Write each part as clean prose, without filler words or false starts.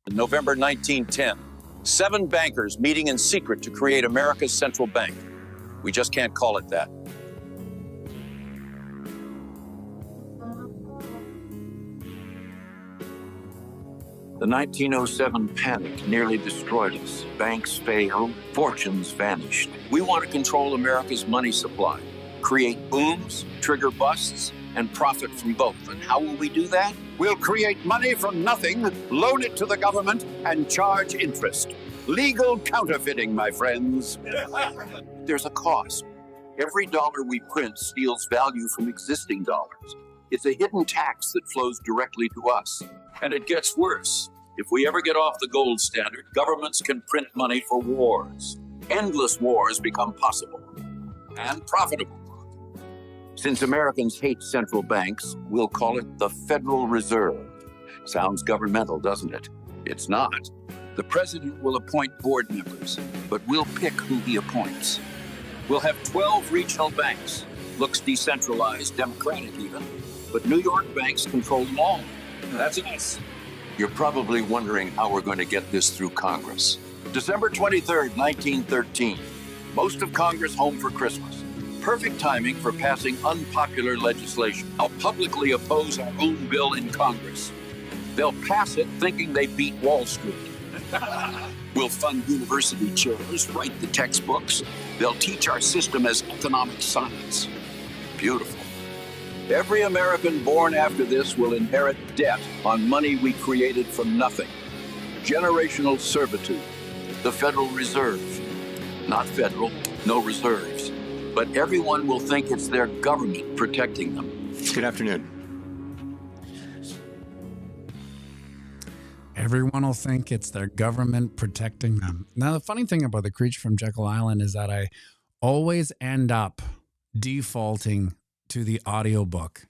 In November 1910, 7 bankers meeting in secret to create America's central bank. We just can't call it that. The 1907 panic nearly destroyed us. Banks failed, fortunes vanished. We want to control America's money supply, create booms, trigger busts, and profit from both. And how will we do that? We'll create money from nothing, loan it to the government, and charge interest. Legal counterfeiting, my friends. There's a cost. Every dollar we print steals value from existing dollars. It's a hidden tax that flows directly to us. And it gets worse. If we ever get off the gold standard, governments can print money for wars. Endless wars become possible and profitable. Since Americans hate central banks, we'll call it the Federal Reserve. Sounds governmental, doesn't it? It's not. The president will appoint board members, but we'll pick who he appoints. We'll have 12 regional banks. Looks decentralized, democratic even. But New York banks control them all. That's us. You're probably wondering how we're going to get this through Congress. December 23rd, 1913. Most of Congress home for Christmas. Perfect timing for passing unpopular legislation. I'll publicly oppose our own bill in Congress. They'll pass it thinking they beat Wall Street. We'll fund university chairs, write the textbooks. They'll teach our system as economic science. Beautiful. Every American born after this will inherit debt on money we created from nothing. Generational servitude. The Federal Reserve. Not federal, no reserves. But everyone will think it's their government protecting them. Good afternoon. Everyone will think it's their government protecting them. Now, the funny thing about the Creature from Jekyll Island is that I always end up defaulting to the audiobook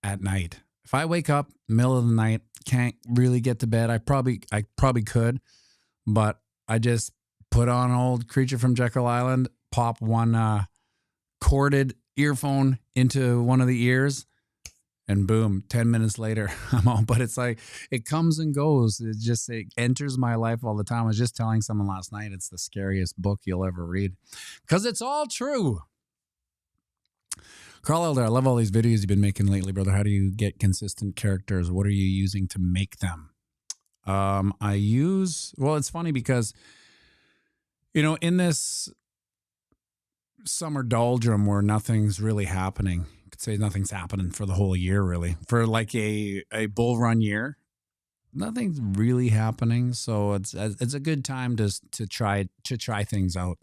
at night. If I wake up middle of the night, can't really get to bed, I probably could, but I just put on old Creature from Jekyll Island, pop one corded earphone into one of the ears, and boom, 10 minutes later, I'm on. But it's like, it comes and goes. It enters my life all the time. I was just telling someone last night, it's the scariest book you'll ever read because it's all true. Carl Elder, I love all these videos you've been making lately, brother. How do you get consistent characters? What are you using to make them? Well, it's funny because, in this summer doldrum where nothing's really happening, you could say nothing's happening for the whole year, really. For like a bull run year, nothing's really happening. So it's a good time to try things out.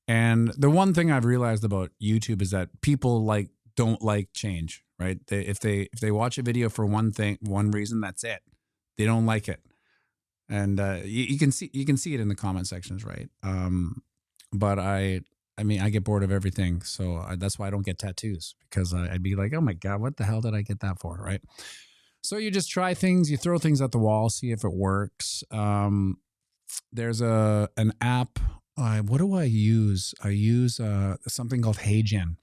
And the one thing I've realized about YouTube is that people don't like change, right? If they watch a video for one reason, that's it. They don't like it, and you can see it in the comment sections, right? But I get bored of everything, so that's why I don't get tattoos, because I'd be like, oh my god, what the hell did I get that for, right? So you just try things, you throw things at the wall, see if it works. There's an app. What do I use? I use something called HeyGen.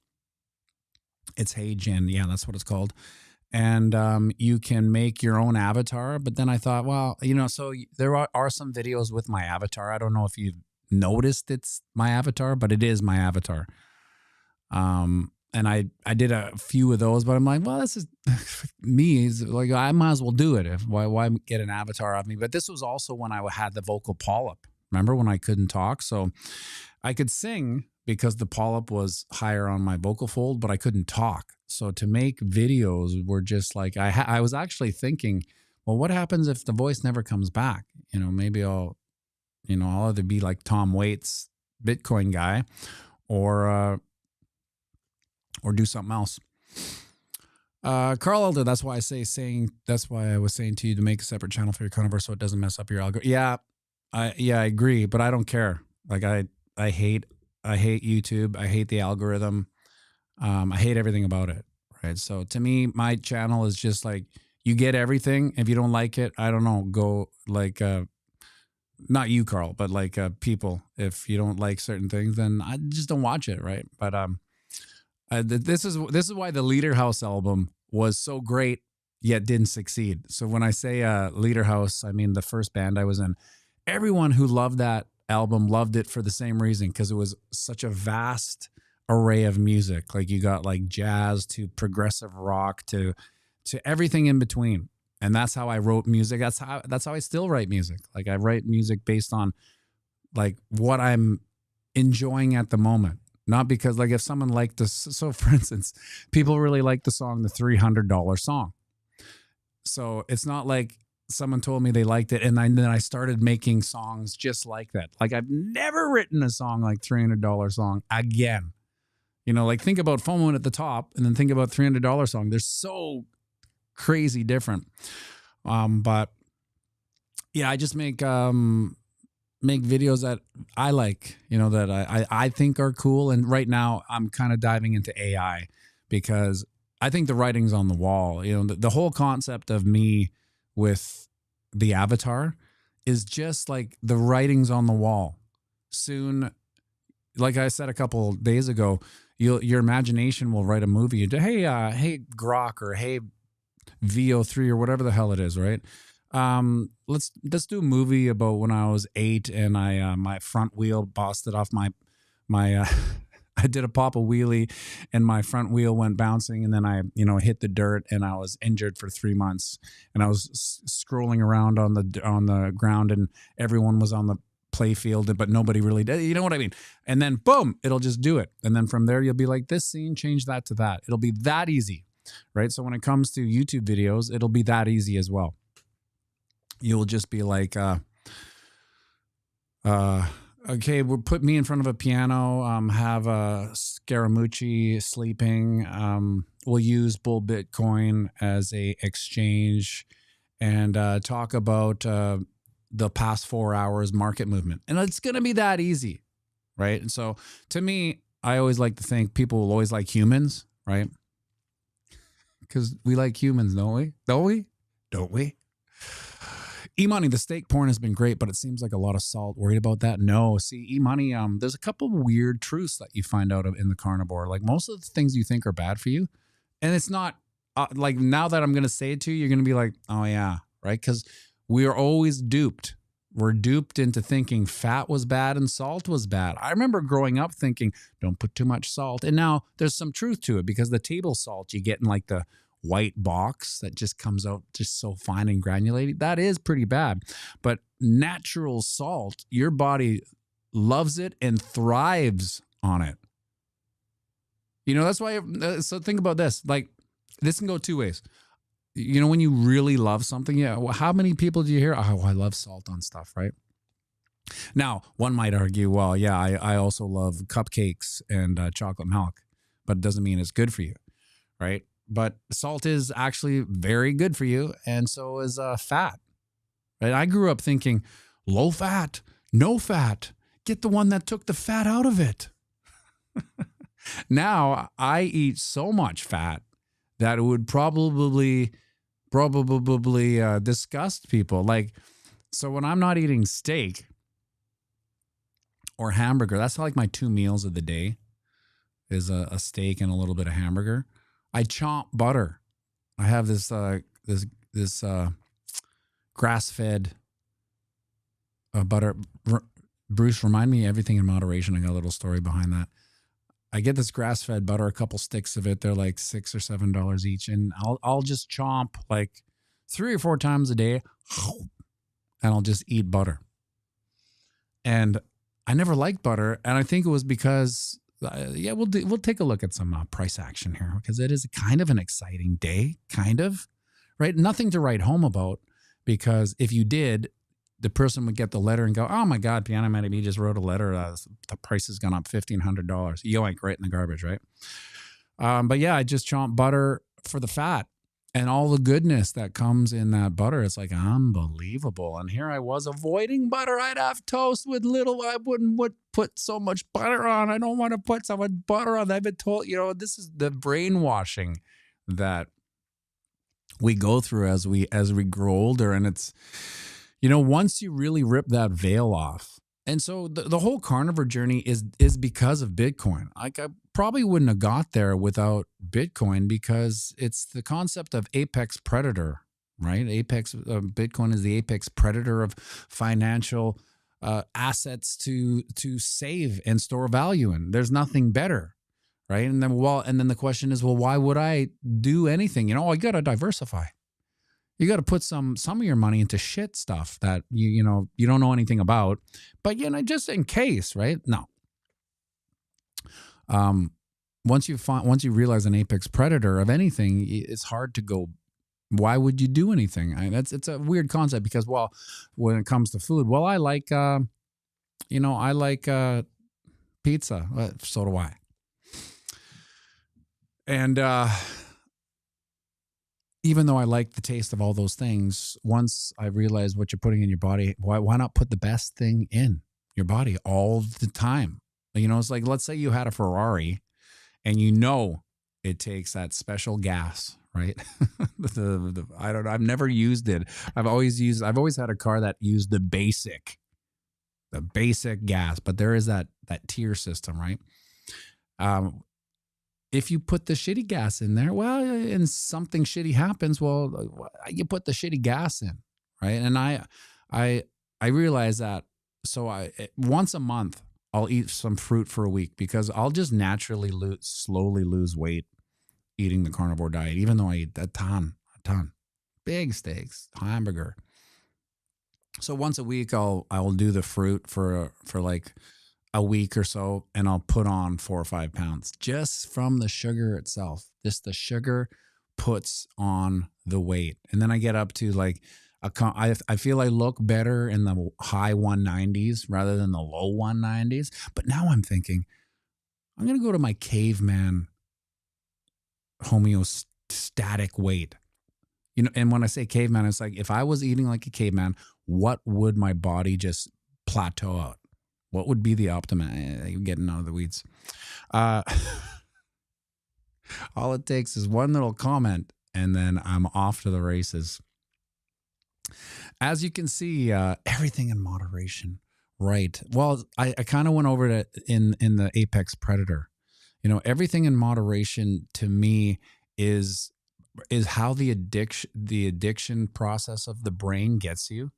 It's HeyGen. Yeah, that's what it's called. And you can make your own avatar. But then I thought, well, so there are some videos with my avatar. I don't know if you've noticed it's my avatar, but it is my avatar. And I did a few of those, but I'm like, well, this is me. It's like, I might as well do it. Why get an avatar of me? But this was also when I had the vocal polyp. Remember when I couldn't talk? So I could sing because the polyp was higher on my vocal fold, but I couldn't talk. So to make videos were just like, I was actually thinking, well, what happens if the voice never comes back? Maybe I'll either be like Tom Waits, Bitcoin guy, or do something else. Carl Elder, that's why I was saying to you to make a separate channel for your Converse so it doesn't mess up your algorithm. Yeah, I agree, but I don't care. Like I hate YouTube. I hate the algorithm. I hate everything about it. Right. So to me, my channel is just like, you get everything. If you don't like it, I don't know, go like, not you, Carl, but like people, if you don't like certain things, then I just don't watch it. Right. But this is why the Leader House album was so great yet didn't succeed. So when I say Leader House, I mean the first band I was in. Everyone who loved that album loved it for the same reason, because it was such a vast array of music. Like you got like jazz to progressive rock to everything in between. And that's how I wrote music. That's how I still write music. Like I write music based on like what I'm enjoying at the moment. Not because like if someone liked this, so for instance, people really like the song, the $300 song. So it's not like someone told me they liked it and then I started making songs just like that. Like I've never written a song like $300 song again. You know, like think about FOMO at the top and then think about $300 song. They're so crazy different. But yeah, I just make videos that I like, you know, that I think are cool. And right now I'm kind of diving into AI because I think the writing's on the wall. You know, the whole concept of me with the avatar is just like the writing's on the wall. Soon, like I said a couple days ago, your imagination will write a movie. You do, hey Grok, or hey VO3 or whatever the hell it is, right? Let's do a movie about when I was 8 and I my front wheel busted off my I did a pop a wheelie and my front wheel went bouncing and then I, you know, hit the dirt and I was injured for 3 months and I was scrolling around on the ground and everyone was on the play field, but nobody really did. You know what I mean? And then boom, it'll just do it. And then from there, you'll be like, this scene, change that to that. It'll be that easy, right? So when it comes to YouTube videos, it'll be that easy as well. You'll just be like, okay, we'll put me in front of a piano, have a Scaramucci sleeping. We'll use Bull Bitcoin as a exchange and talk about the past 4 hours market movement. And it's going to be that easy, right? And so to me, I always like to think people will always like humans, right? Because we like humans, don't we? Don't we? Don't we? E-Money, the steak porn has been great, but it seems like a lot of salt. Worried about that? No. See, E-Money, there's a couple weird truths that you find out in the carnivore. Like most of the things you think are bad for you. And it's not like now that I'm going to say it to you, you're going to be like, oh yeah, right? Because we are always duped. We're duped into thinking fat was bad and salt was bad. I remember growing up thinking, don't put too much salt. And now there's some truth to it because the table salt you get in like the white box that just comes out just so fine and granulated, that is pretty bad. But natural salt, your body loves it and thrives on it. You know, that's why, so think about this. Like, this can go two ways. You know, when you really love something, yeah, well, how many people do you hear, oh, I love salt on stuff, right? Now, one might argue, well, yeah, I also love cupcakes and chocolate milk, but it doesn't mean it's good for you, right? But salt is actually very good for you, and so is fat. Right? I grew up thinking, low fat, no fat, get the one that took the fat out of it. Now, I eat so much fat that it would probably disgust people. Like, so when I'm not eating steak or hamburger, that's like my 2 meals of the day is a steak and a little bit of hamburger. I chomp butter. I have this grass-fed butter. Bruce, remind me everything in moderation. I got a little story behind that. I get this grass-fed butter, a couple sticks of it. They're like $6 or $7 each, and I'll just chomp like 3 or 4 times a day, and I'll just eat butter. And I never liked butter, and I think it was because yeah, we'll take a look at some price action here because it is kind of an exciting day, kind of, right? Nothing to write home about because if you did, the person would get the letter and go, oh my God, pianomattyb just wrote a letter. The price has gone up $1,500. Yoink, right in the garbage, right? But yeah, I just chomp butter for the fat and all the goodness that comes in that butter. It's like unbelievable. And here I was avoiding butter. I'd have toast with little, I wouldn't put so much butter on. I don't want to put so much butter on. I've been told, you know, this is the brainwashing that we go through as we grow older. And it's, you know, once you really rip that veil off. And so the whole carnivore journey is because of Bitcoin. Like probably wouldn't have got there without Bitcoin, because it's the concept of apex predator, right? Bitcoin is the apex predator of financial assets to save and store value in. There's nothing better, right? And then the question is, well, why would I do anything? You got to diversify. You got to put some of your money into shit stuff that you don't know anything about, but just in case, right? No. Once you realize an apex predator of anything, it's hard to go. Why would you do anything? It's a weird concept, because when it comes to food, I like pizza. So do I. And even though I like the taste of all those things, once I realized what you're putting in your body, why not put the best thing in your body all the time? It's like, let's say you had a Ferrari and it takes that special gas, right? I don't know. I've never used it. I've always had a car that used the basic gas, but there is that tier system, right? If you put the shitty gas in there, and something shitty happens, you put the shitty gas in, right? And I realize that. So once a month, I'll eat some fruit for a week, because I'll just naturally slowly lose weight eating the carnivore diet, even though I eat a ton, big steaks, hamburger. So once a week, I'll do the fruit for like a week or so, and I'll put on 4 or 5 pounds just from the sugar itself. Just the sugar puts on the weight. And then I get up to like, I feel I look better in the high 190s rather than the low 190s. But now I'm thinking, I'm going to go to my caveman homeostatic weight. And when I say caveman, it's like, if I was eating like a caveman, what would my body just plateau out? What would be the optimum? You're getting out of the weeds. All it takes is one little comment, and then I'm off to the races. As you can see, everything in moderation, right? Well, I kind of went over it in the apex predator. Everything in moderation to me is how the addiction process of the brain gets you.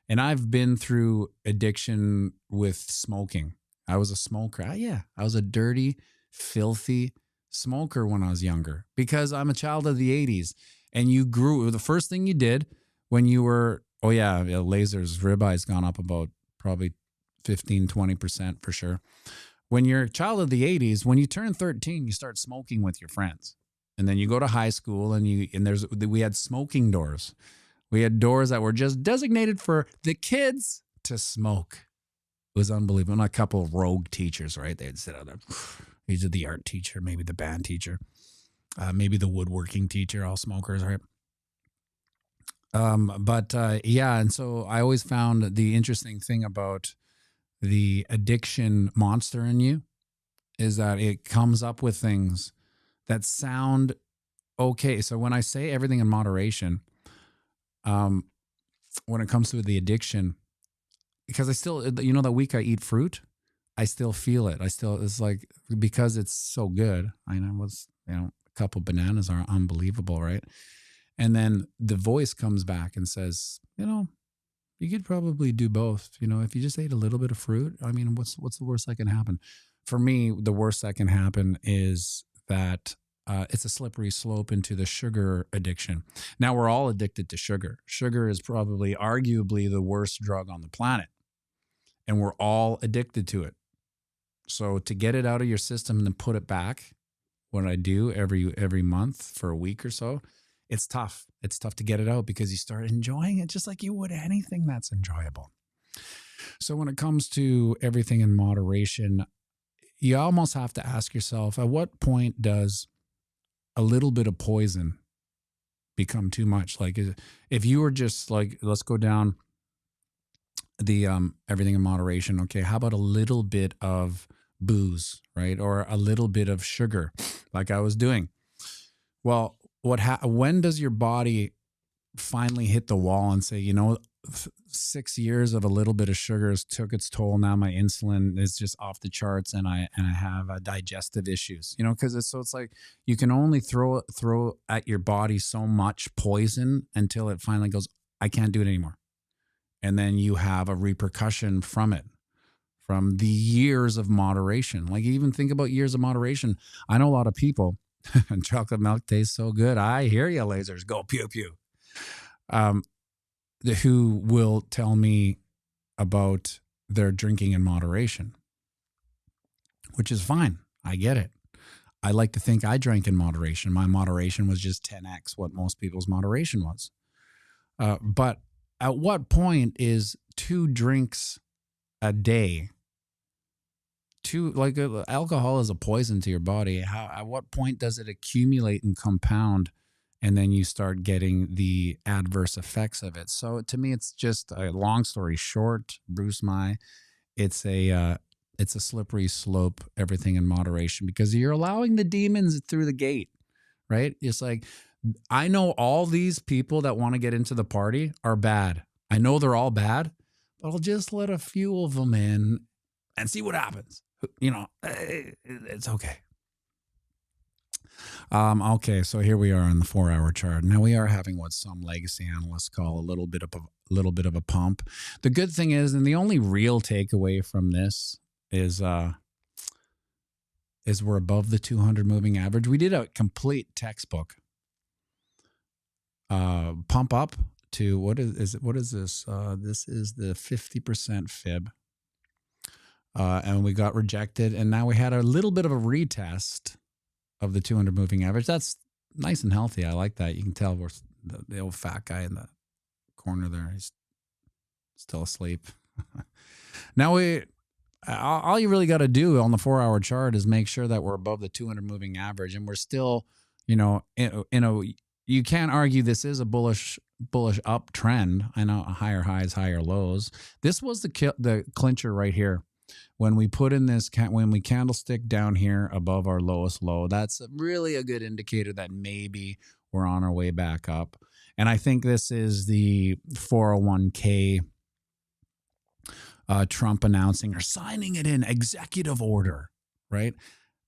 And I've been through addiction with smoking. I was a smoker. I was a dirty, filthy smoker when I was younger, because I'm a child of the 80s. And you grew, the first thing you did when you were, lasers, ribeyes gone up about probably 15, 20% for sure. When you're a child of the 80s, when you turn 13, you start smoking with your friends. And then you go to high school, and we had smoking doors. We had doors that were just designated for the kids to smoke. It was unbelievable. And a couple of rogue teachers, right? They'd sit out there. These are the art teacher, maybe the band teacher, maybe the woodworking teacher, all smokers, right? And so I always found the interesting thing about the addiction monster in you is that it comes up with things that sound okay. So when I say everything in moderation, when it comes to the addiction, because I still, that week I eat fruit, I still feel it. It's like, because it's so good. I know a couple bananas are unbelievable, right? And then the voice comes back and says, you could probably do both. If you just ate a little bit of fruit, what's the worst that can happen? For me, the worst that can happen is that it's a slippery slope into the sugar addiction. Now, we're all addicted to sugar. Sugar is probably arguably the worst drug on the planet, and we're all addicted to it. So to get it out of your system and then put it back, what I do every month for a week or so, it's tough. It's tough to get it out, because you start enjoying it just like you would anything that's enjoyable. So when it comes to everything in moderation, you almost have to ask yourself, at what point does a little bit of poison become too much? Like, if you were just like, let's go down the everything in moderation. Okay, how about a little bit of booze, right? Or a little bit of sugar, like I was doing. Well, when does your body finally hit the wall and say, 6 years of a little bit of sugars took its toll. Now my insulin is just off the charts, and I have digestive issues, because it's like you can only throw at your body so much poison until it finally goes, I can't do it anymore. And then you have a repercussion from it, from the years of moderation. Like, even think about years of moderation. I know a lot of people, and chocolate milk tastes so good. I hear you, lasers, go pew pew. Who will tell me about their drinking in moderation, which is fine. I get it. I like to think I drank in moderation. My moderation was just 10x what most people's moderation was. But at what point is 2 drinks a day, alcohol is a poison to your body. At what point does it accumulate and compound, and then you start getting the adverse effects of it? So to me, it's just a long story short, Bruce Mai, it's a slippery slope, everything in moderation, because you're allowing the demons through the gate, right? It's like, I know all these people that want to get into the party are bad. I know they're all bad, but I'll just let a few of them in and see what happens. It's okay. Okay, so here we are on the 4-hour chart. Now we are having what some legacy analysts call a little bit of a pump. The good thing is, and the only real takeaway from this is we're above the 200 moving average. We did a complete textbook pump up to what is this? This is the 50% fib. And we got rejected, and now we had a little bit of a retest of the 200 moving average. That's nice and healthy. I like that. You can tell we're the old fat guy in the corner there. He's still asleep. Now all you really got to do on the 4-hour chart is make sure that we're above the 200 moving average, and we're still, you can't argue this is a bullish uptrend. I know higher highs, higher lows. This was the clincher right here. When we put in this, when we candlestick down here above our lowest low, that's really a good indicator that maybe we're on our way back up. And I think this is the 401k Trump announcing or signing it in executive order, right?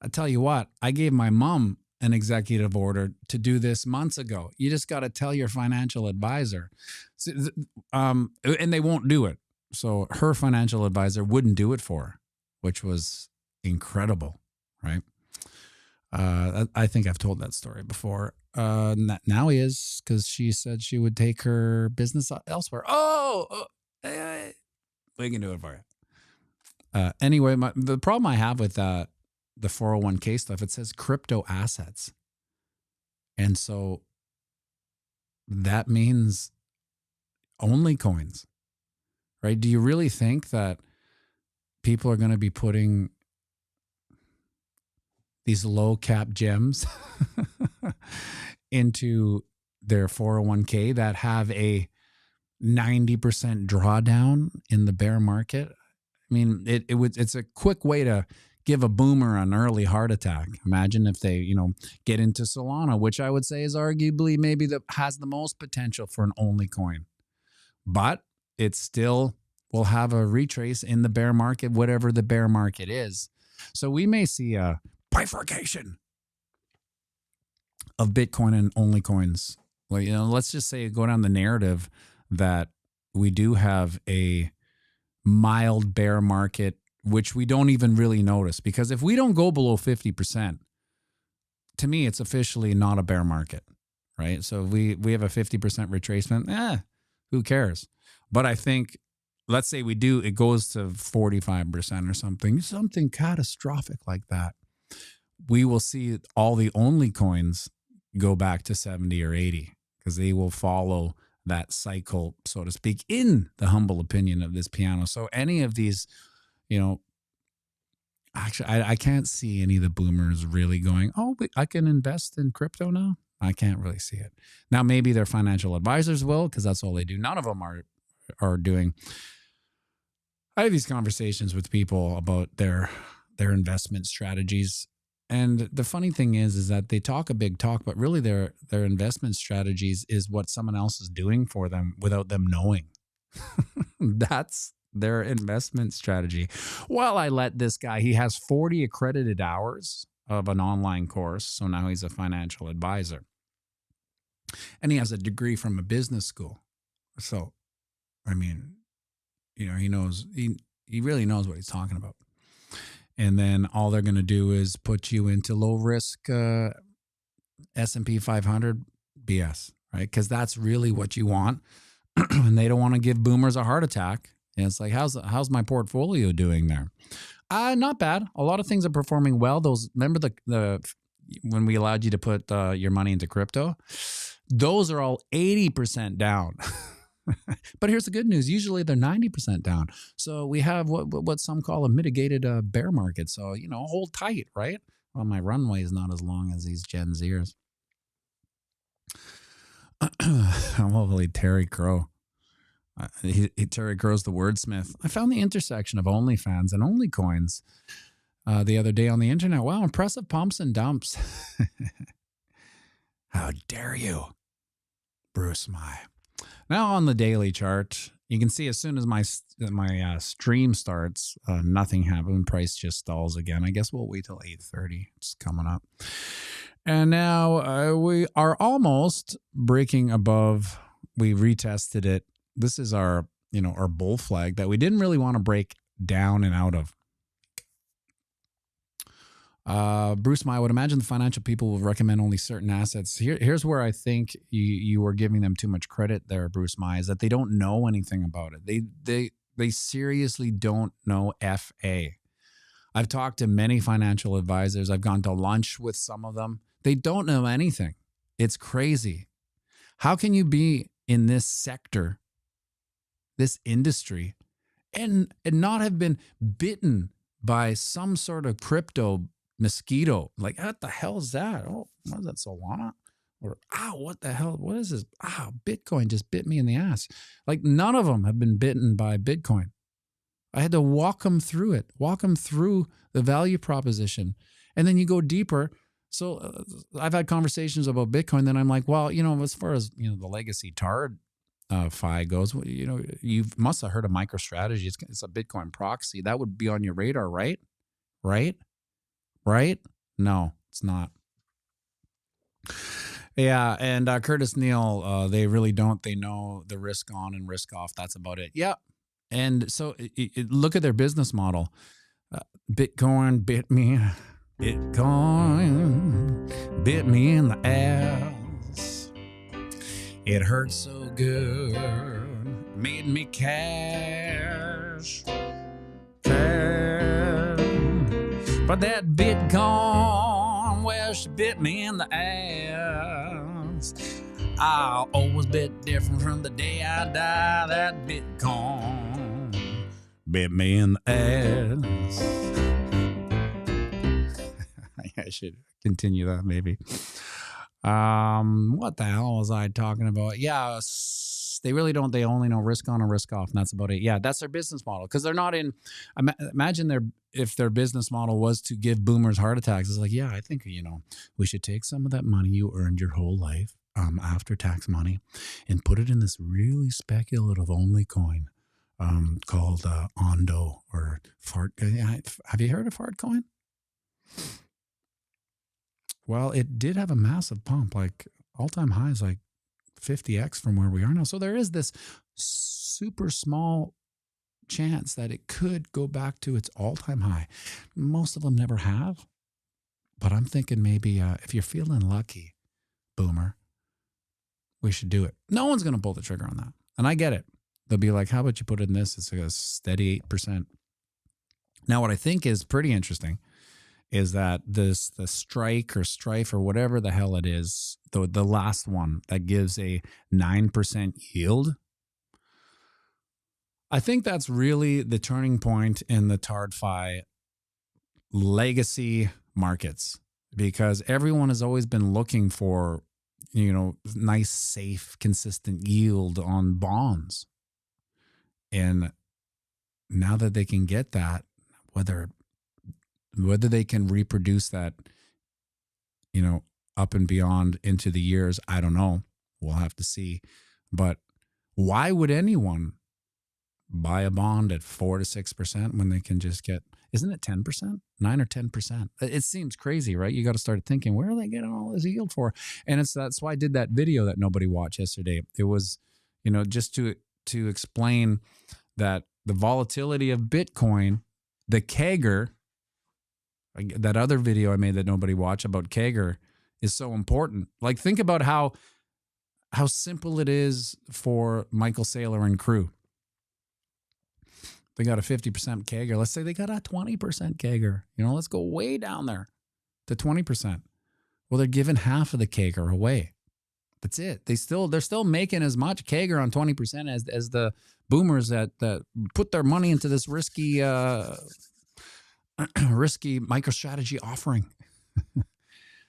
I tell you what, I gave my mom an executive order to do this months ago. You just got to tell your financial advisor. And they won't do it. So her financial advisor wouldn't do it for her, which was incredible, right? I think I've told that story before. Now he is, because she said she would take her business elsewhere. We can do it for you. Anyway, the problem I have with the 401k stuff, it says crypto assets. And so that means only coins, right? Do you really think that people are going to be putting these low cap gems into their 401k that have a 90% drawdown in the bear market? I mean, it's a quick way to give a boomer an early heart attack. Imagine if they, get into Solana, which I would say is arguably maybe has the most potential for an only coin. But it still will have a retrace in the bear market, whatever the bear market is. So we may see a bifurcation of Bitcoin and only coins. Well, let's just say go down the narrative that we do have a mild bear market, which we don't even really notice, because if we don't go below 50%, to me, it's officially not a bear market, right? So if we have a 50% retracement, who cares? But I think, let's say we do, it goes to 45% or something catastrophic like that. We will see all the only coins go back to 70 or 80, because they will follow that cycle, so to speak, in the humble opinion of this piano. So any of these, actually, I can't see any of the boomers really going, but I can invest in crypto now. I can't really see it. Now, maybe their financial advisors will, because that's all they do. None of them are doing. I have these conversations with people about their investment strategies. And the funny thing is that they talk a big talk, but really their investment strategies is what someone else is doing for them without them knowing. That's their investment strategy. Well, I let this guy, he has 40 accredited hours of an online course. So now he's a financial advisor. And he has a degree from a business school. So, I mean, you know, he really knows what he's talking about. And then all they're going to do is put you into low risk S&P 500 BS, right? Because that's really what you want. And they don't want to give boomers a heart attack. And it's like, how's my portfolio doing there? Not bad. A lot of things are performing well. Remember the when we allowed you to put your money into crypto? Those are all 80% down. But here's the good news. Usually they're 90% down. So we have what some call a mitigated bear market. So, you know, hold tight, right? Well, my runway is not as long as these Gen Zers. Hopefully Terry Crow. Terry Crow's the wordsmith. I found the intersection of OnlyFans and OnlyCoins the other day on the internet. Wow, impressive pumps and dumps. How dare you, Bruce Mai. Now on the daily chart, you can see as soon as my stream starts, nothing happened. Price just stalls again. I guess we'll wait till 8:30. It's coming up. And now we are almost breaking above. We retested it. This is our bull flag that we didn't really want to break down and out of. Bruce Mai, I would imagine the financial people will recommend only certain assets. Here's where I think you are giving them too much credit there, Bruce Mai, is that they don't know anything about it. They seriously don't know FA. I've talked to many financial advisors. I've gone to lunch with some of them. They don't know anything. It's crazy. How can you be in this sector, this industry, and not have been bitten by some sort of crypto mosquito? Like, what the hell is that? Oh, what is that, Solana? Or, what the hell? What is this? Bitcoin just bit me in the ass. Like, none of them have been bitten by Bitcoin. I had to walk them through it, walk them through the value proposition. And then you go deeper. So I've had conversations about Bitcoin. Then I'm like, well, as far as, the legacy TARD FI goes, you must have heard of MicroStrategy. It's a Bitcoin proxy. That would be on your radar, right? Right? No, it's not. Yeah, and Curtis Neal, they really don't. They know the risk on and risk off. That's about it. Yeah, and so look at their business model. Bitcoin bit me. Bitcoin bit me in the ass. It hurt so good, made me cash. But that Bitcoin, well, she bit me in the ass. I'll always bet different from the day I die. That Bitcoin bit me in the ass. I should continue that maybe. What the hell was I talking about? Yeah, they really don't. They only know risk on and risk off, and that's about it. Yeah, that's their business model, because they're not in. Imagine if their business model was to give boomers heart attacks. It's like, yeah, I think we should take some of that money you earned your whole life, after tax money, and put it in this really speculative only coin, called Ondo or Fart. Have you heard of Fart coin? Well, it did have a massive pump, like all-time highs, like 50x from where we are now. So there is this super small chance that it could go back to its all-time high. Most of them never have, but I'm thinking maybe if you're feeling lucky, boomer, we should do it. No one's going to pull the trigger on that, and I get it. They'll be like, how about you put it in this? It's like a steady 8%. Now, what I think is pretty interesting is that the strike or strife or whatever the hell it is, the last one that gives a 9% yield, I think that's really the turning point in the TARD-FI legacy markets, because everyone has always been looking for, nice, safe, consistent yield on bonds. And now that they can get that, whether they can reproduce that, up and beyond into the years, I don't know. We'll have to see. But why would anyone buy a bond at 4 to 6% when they can just get, isn't it 10%? 9 or 10%? It seems crazy, right? You got to start thinking, where are they getting all this yield for? And that's why I did that video that nobody watched yesterday. It was, just to explain that the volatility of Bitcoin, the CAGR, that other video I made that nobody watched about CAGR is so important. Like, think about how simple it is for Michael Saylor and crew. They got a 50% CAGR. Let's say they got a 20% CAGR. Let's go way down there to 20%. Well, they're giving half of the CAGR away. That's it. They're still making as much CAGR on 20% as the boomers that put their money into this risky MicroStrategy offering.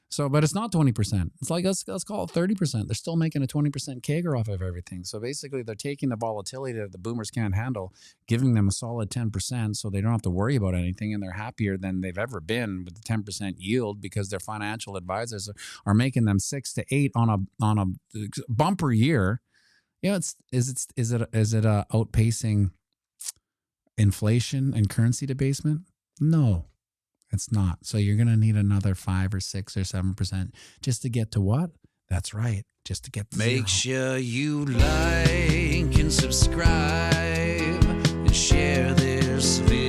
So, but it's not 20%. It's like, let's call it 30%. They're still making a 20% CAGR off of everything. So basically, they're taking the volatility that the boomers can't handle, giving them a solid 10% so they don't have to worry about anything, and they're happier than they've ever been with the 10% yield because their financial advisors are making them 6 to 8 on a bumper year. Is it outpacing inflation and currency debasement? No. It's not. So you're going to need another 5 or 6 or 7% just to get to what? That's right. Just to get to Make zero. sure you like and subscribe and share this video.